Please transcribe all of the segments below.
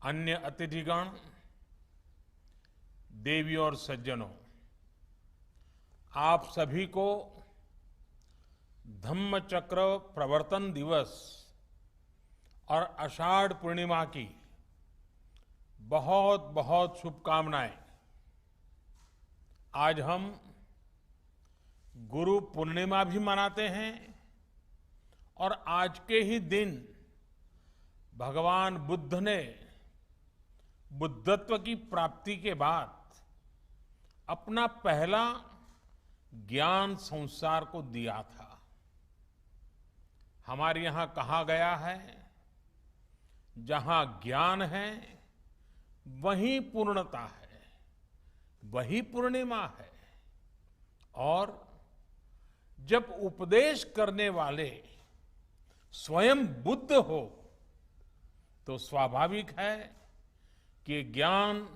अन्य अतिथिगण, देवी और सज्जनों, आप सभी को धम्मचक्र प्रवर्तन दिवस और आषाढ़ पूर्णिमा की बहुत बहुत शुभकामनाएं। आज हम गुरु पूर्णिमा भी मनाते हैं और आज के ही दिन भगवान बुद्ध ने बुद्धत्व की प्राप्ति के बाद अपना पहला ज्ञान संसार को दिया था। हमारे यहां कहा गया है, जहां ज्ञान है वहीं पूर्णता है, वही पूर्णिमा है। और जब उपदेश करने वाले स्वयं बुद्ध हो तो स्वाभाविक है कि ज्ञान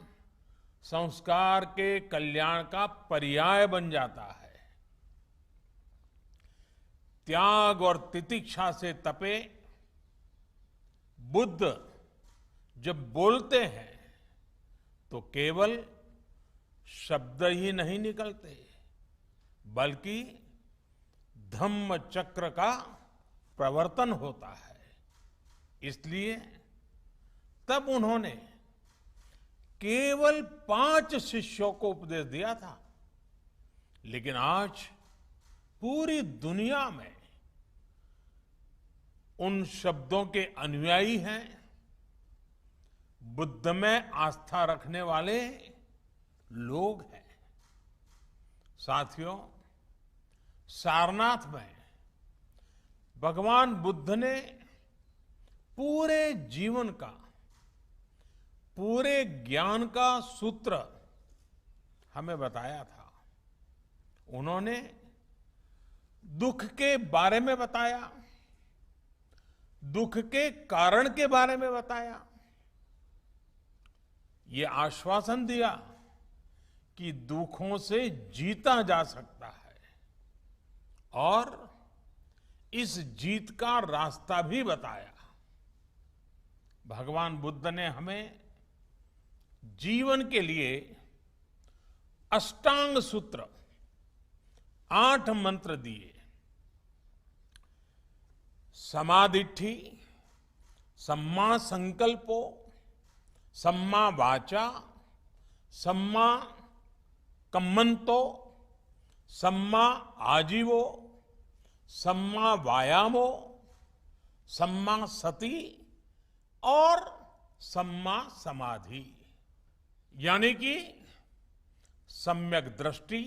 संस्कार के कल्याण का पर्याय बन जाता है। त्याग और तितिक्षा से तपे बुद्ध जब बोलते हैं तो केवल शब्द ही नहीं निकलते, बल्कि धम्म चक्र का प्रवर्तन होता है। इसलिए तब उन्होंने केवल 5 शिष्यों को उपदेश दिया था, लेकिन आज पूरी दुनिया में उन शब्दों के अनुयायी हैं। बुद्ध में आस्था रखने वाले लोग हैं। साथियों, सारनाथ में भगवान बुद्ध ने पूरे जीवन का, पूरे ज्ञान का सूत्र हमें बताया था। उन्होंने दुख के बारे में बताया, दुख के कारण के बारे में बताया, ये आश्वासन दिया कि दुखों से जीता जा सकता है और इस जीत का रास्ता भी बताया। भगवान बुद्ध ने हमें जीवन के लिए अष्टांग सूत्र 8 मंत्र दिए। समाधिठि, सम्मा संकल्पो, सम्मा वाचा, सम्मा कम्मंतो, सम्मा आजीवो, सम्मा वायामो, सम्मा सति और सम्मा समाधि। यानी कि सम्यक दृष्टि,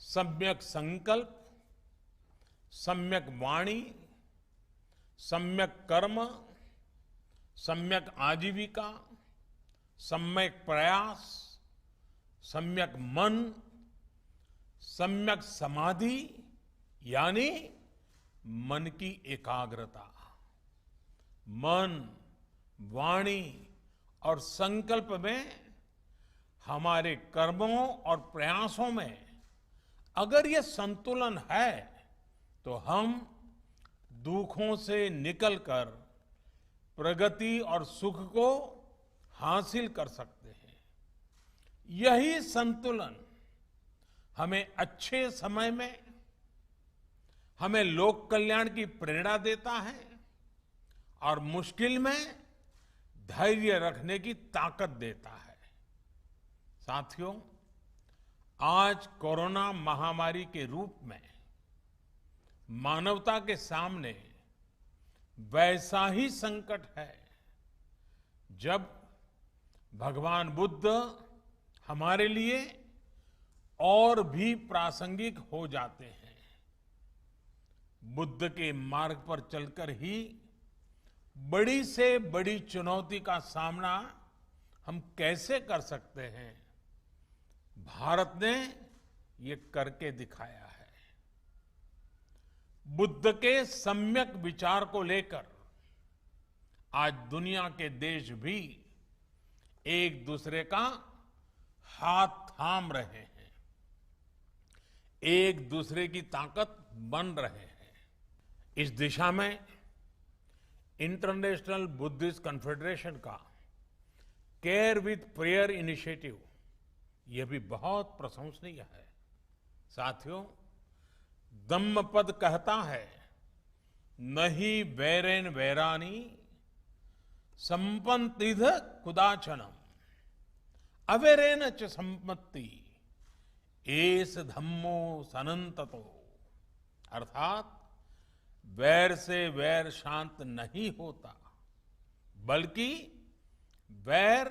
सम्यक संकल्प, सम्यक वाणी, सम्यक कर्म, सम्यक आजीविका, सम्यक प्रयास, सम्यक मन, सम्यक समाधि यानी मन की एकाग्रता। मन, वाणी और संकल्प में, हमारे कर्मों और प्रयासों में अगर ये संतुलन है तो हम दुखों से निकलकर प्रगति और सुख को हासिल कर सकते हैं। यही संतुलन हमें अच्छे समय में हमें लोक कल्याण की प्रेरणा देता है और मुश्किल में धैर्य रखने की ताकत देता है। साथियों, आज कोरोना महामारी के रूप में मानवता के सामने वैसा ही संकट है जब भगवान बुद्ध हमारे लिए और भी प्रासंगिक हो जाते हैं। बुद्ध के मार्ग पर चलकर ही बड़ी से बड़ी चुनौती का सामना हम कैसे कर सकते हैं, भारत ने ये करके दिखाया है। बुद्ध के सम्यक विचार को लेकर आज दुनिया के देश भी एक दूसरे का हाथ थाम रहे हैं, एक दूसरे की ताकत बन रहे हैं। इस दिशा में इंटरनेशनल बुद्धिस्ट कन्फेडरेशन का केयर विथ प्रेयर इनिशिएटिव यह भी बहुत प्रशंसनीय है। साथियों, धम्मपद कहता है, नहीं वैरेन वैरानी संपन्निध कुदाचनम अवैरेन च संपत्ति एस धम्मो सनंततो। अर्थात वैर से वैर शांत नहीं होता, बल्कि वैर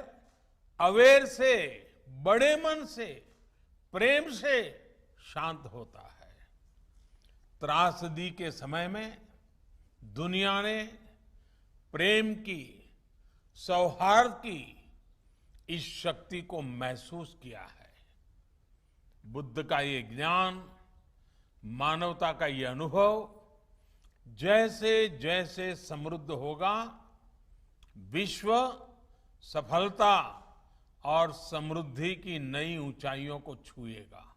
अवैर से, बड़े मन से, प्रेम से शांत होता है। त्रासदी के समय में दुनिया ने प्रेम की, सौहार्द की इस शक्ति को महसूस किया है। बुद्ध का ये ज्ञान, मानवता का ये अनुभव जैसे जैसे समृद्ध होगा, विश्व सफलता और समृद्धि की नई ऊंचाइयों को छुएगा।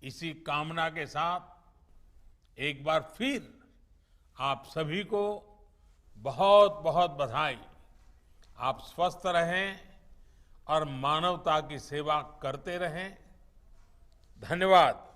इसी कामना के साथ एक बार फिर आप सभी को बहुत बहुत बधाई। आप स्वस्थ रहें और मानवता की सेवा करते रहें। धन्यवाद।